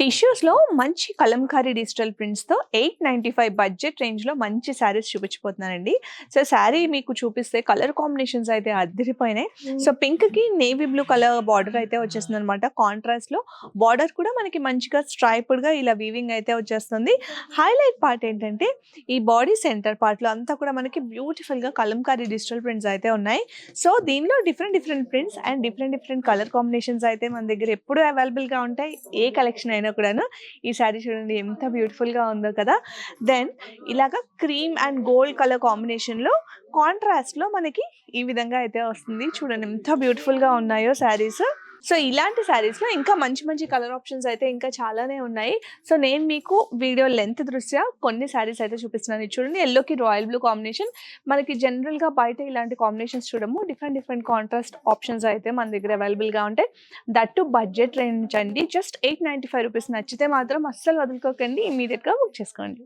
టిష్యూస్‌లో మంచి Kalamkari digital ప్రింట్స్‌తో 895 budget రేంజ్‌లో మంచి శారీస్ చూపించబోతున్నానండి. సో, శారీ మీకు చూపిస్తే కలర్ కాంబినేషన్స్ అయితే అద్దిరిపోయినాయి. సో, పింక్‌కి నేవీ బ్లూ కలర్ బార్డర్ అయితే వచ్చేసిందనమాట. కాంట్రాస్ట్‌లో బార్డర్ కూడా మనకి మంచిగా స్ట్రైప్డ్‌గా ఇలా వీవింగ్ అయితే వచ్చేస్తుంది. హైలైట్ పార్ట్ ఏంటంటే ఈ బాడీ సెంటర్ పార్ట్‌లో అంతా కూడా మనకి బ్యూటిఫుల్‌గా కలంకారీ డిజిటల్ ప్రింట్స్ అయితే ఉన్నాయి. సో, దీనిలో different prints and different colour combinations అయితే మన దగ్గర ఎప్పుడూ అవైలబుల్‌గా ఉంటాయి. ఏ కలెక్షన్ అయినా కూడాను. ఈ శారీ చూడండి ఎంత బ్యూటిఫుల్‌గా ఉందో కదా! దెన్ ఇలాగా క్రీమ్ అండ్ గోల్డ్ కలర్ కాంబినేషన్‌లో కాంట్రాస్ట్‌లో మనకి ఈ విధంగా అయితే వస్తుంది. చూడండి ఎంత బ్యూటిఫుల్‌గా ఉన్నాయో శారీస్. సో, ఇలాంటి శారీస్‌లో ఇంకా మంచి కలర్ ఆప్షన్స్ అయితే ఇంకా చాలానే ఉన్నాయి. సో, నేను మీకు వీడియో లెంత్ దృష్ట్యా కొన్ని శారీస్ అయితే చూపిస్తున్నాను. ఇది చూడండి యెల్లోకి రాయల్ బ్లూ కాంబినేషన్. మనకి జనరల్‌గా బయట ఇలాంటి కాంబినేషన్స్ చూడము. డిఫరెంట్ కాంట్రాస్ట్ ఆప్షన్స్ అయితే మన దగ్గర అవైలబుల్‌గా ఉంటాయి. దట్ టు బడ్జెట్ రేంజ్ అండి. Just 895 rupees. నచ్చితే మాత్రం అస్సలు వదులుకోకండి. ఇమ్మీడియేట్‌గా బుక్ చేసుకోండి.